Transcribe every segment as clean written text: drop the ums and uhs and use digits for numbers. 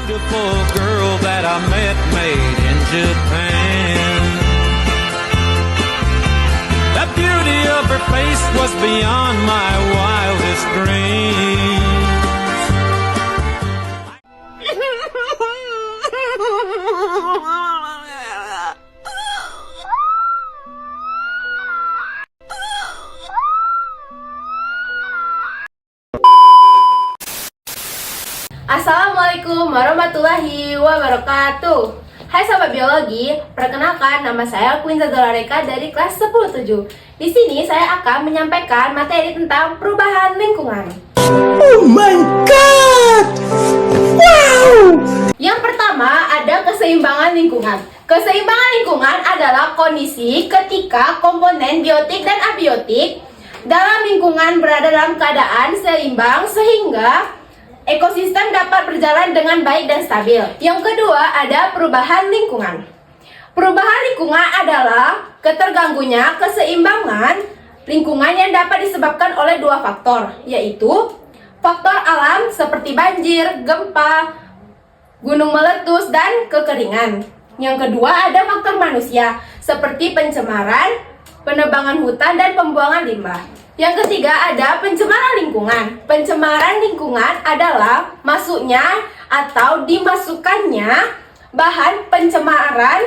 beautiful girl that I met made in Japan. The beauty of her face was beyond my wildest dreams. Assalamualaikum warahmatullahi wabarakatuh. Hai sahabat biologi, perkenalkan nama saya Queen Zadolareka dari kelas 10-7. Di sini saya akan menyampaikan materi tentang perubahan lingkungan. Oh my god! Wow! Yang pertama ada keseimbangan lingkungan. Keseimbangan lingkungan adalah kondisi ketika komponen biotik dan abiotik dalam lingkungan berada dalam keadaan seimbang sehingga ekosistem dapat berjalan dengan baik dan stabil. Yang kedua ada perubahan lingkungan. Perubahan lingkungan adalah keterganggunya keseimbangan lingkungan yang dapat disebabkan oleh dua faktor, yaitu faktor alam seperti banjir, gempa, gunung meletus, dan kekeringan. Yang kedua ada faktor manusia seperti pencemaran, penebangan hutan, dan pembuangan limbah. Yang ketiga ada pencemaran lingkungan. Pencemaran lingkungan adalah masuknya atau dimasukkannya bahan pencemaran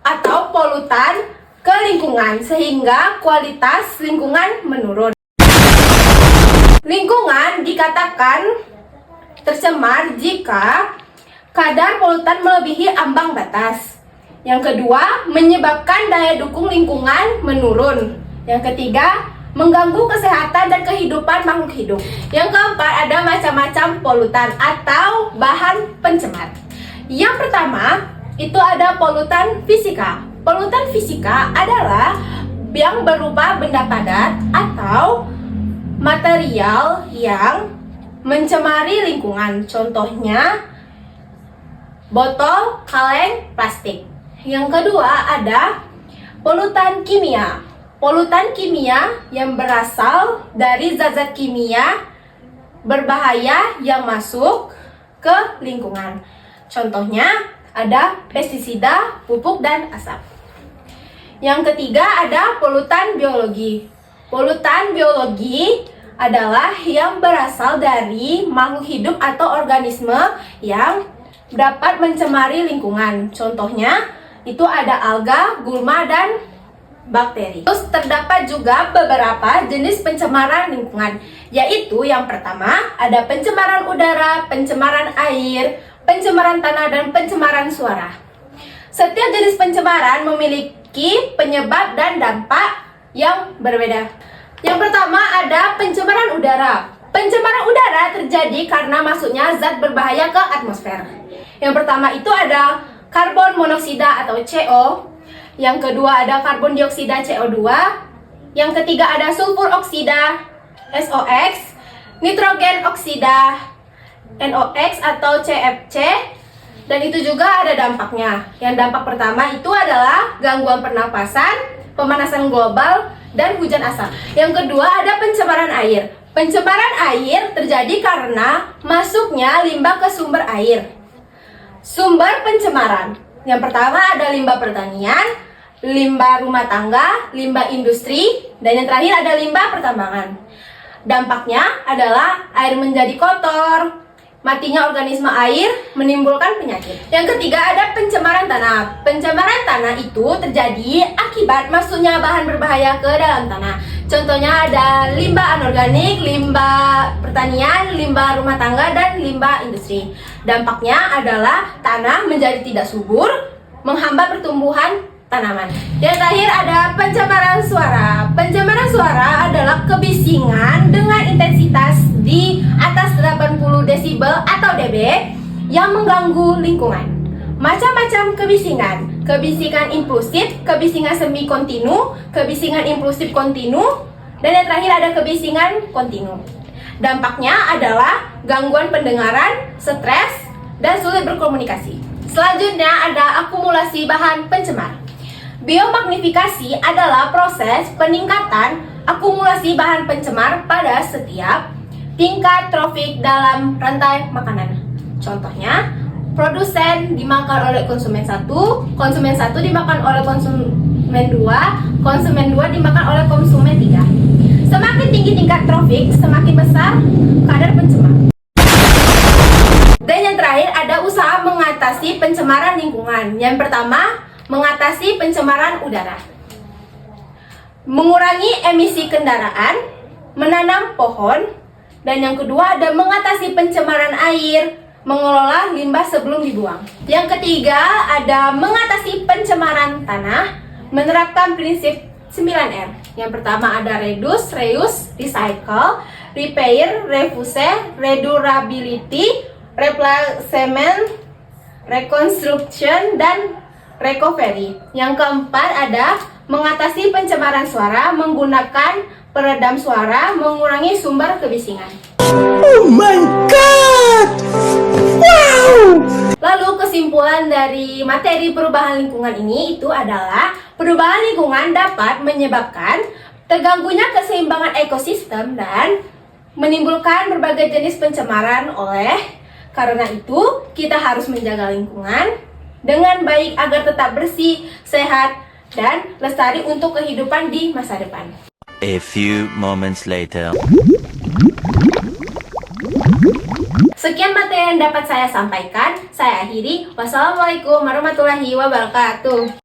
atau polutan ke lingkungan sehingga kualitas lingkungan menurun. Lingkungan dikatakan tercemar jika kadar polutan melebihi ambang batas. Yang kedua, menyebabkan daya dukung lingkungan menurun. Yang ketiga, mengganggu kesehatan dan kehidupan makhluk hidup. Yang keempat, ada macam-macam polutan atau bahan pencemar. Yang pertama, itu ada polutan fisika. Polutan fisika adalah yang berupa benda padat atau material yang mencemari lingkungan. Contohnya, botol, kaleng, plastik. Yang kedua, ada polutan kimia. Polutan kimia yang berasal dari zat-zat kimia berbahaya yang masuk ke lingkungan. Contohnya ada pestisida, pupuk, dan asap. Yang ketiga ada polutan biologi. Polutan biologi adalah yang berasal dari makhluk hidup atau organisme yang dapat mencemari lingkungan. Contohnya itu ada alga, gulma, dan bakteri. Terus terdapat juga beberapa jenis pencemaran lingkungan, yaitu yang pertama ada pencemaran udara, pencemaran air, pencemaran tanah, dan pencemaran suara. Setiap jenis pencemaran memiliki penyebab dan dampak yang berbeda. Yang pertama ada pencemaran udara. Pencemaran udara terjadi karena masuknya zat berbahaya ke atmosfer. Yang pertama itu ada karbon monoksida atau CO. Yang kedua ada karbon dioksida CO2. Yang ketiga ada sulfur oksida SOX, nitrogen oksida NOx atau CFC. Dan itu juga ada dampaknya. Yang dampak pertama itu adalah gangguan pernapasan, pemanasan global, dan hujan asap. Yang kedua ada pencemaran air. Pencemaran air terjadi karena masuknya limbah ke sumber air. Sumber pencemaran yang pertama ada limbah pertanian, limbah rumah tangga, limbah industri, dan yang terakhir ada limbah pertambangan. Dampaknya adalah air menjadi kotor, matinya organisme air, menimbulkan penyakit. Yang ketiga ada pencemaran tanah. Pencemaran tanah itu terjadi akibat masuknya bahan berbahaya ke dalam tanah. Contohnya ada limbah anorganik, limbah pertanian, limbah rumah tangga, dan limbah industri. Dampaknya adalah tanah menjadi tidak subur, menghambat pertumbuhan tanaman. Yang terakhir ada pencemaran suara. Pencemaran suara adalah kebisingan dengan intensitas di atas 80 desibel atau dB yang mengganggu lingkungan. Macam-macam kebisingan. Kebisingan impulsif, kebisingan semi kontinu, kebisingan impulsif kontinu, dan yang terakhir ada kebisingan kontinu. Dampaknya adalah gangguan pendengaran, stres, dan sulit berkomunikasi. Selanjutnya ada akumulasi bahan pencemar. Biomagnifikasi adalah proses peningkatan akumulasi bahan pencemar pada setiap tingkat trofik dalam rantai makanan. Contohnya, produsen dimakan oleh konsumen 1, konsumen 1 dimakan oleh konsumen 2, konsumen 2 dimakan oleh konsumen 3. Semakin tinggi tingkat trofik, semakin besar kadar pencemar. Dan yang terakhir ada usaha mengatasi pencemaran lingkungan. Yang pertama, mengatasi pencemaran udara. Mengurangi emisi kendaraan, menanam pohon, dan yang kedua ada mengatasi pencemaran air, mengelola limbah sebelum dibuang. Yang ketiga ada mengatasi pencemaran tanah, menerapkan prinsip 9R. Yang pertama ada reduce, reuse, recycle, repair, refuse, redurability, replacement, reconstruction, dan recovery. Yang keempat ada mengatasi pencemaran suara, menggunakan peredam suara, mengurangi sumber kebisingan. Oh my god! Wow! Lalu kesimpulan dari materi perubahan lingkungan ini itu adalah perubahan lingkungan dapat menyebabkan terganggunya keseimbangan ekosistem dan menimbulkan berbagai jenis pencemaran. Karena itu kita harus menjaga lingkungan dengan baik agar tetap bersih, sehat, dan lestari untuk kehidupan di masa depan. A few moments later. Sekian materi yang dapat saya sampaikan. Saya akhiri. Wassalamualaikum warahmatullahi wabarakatuh.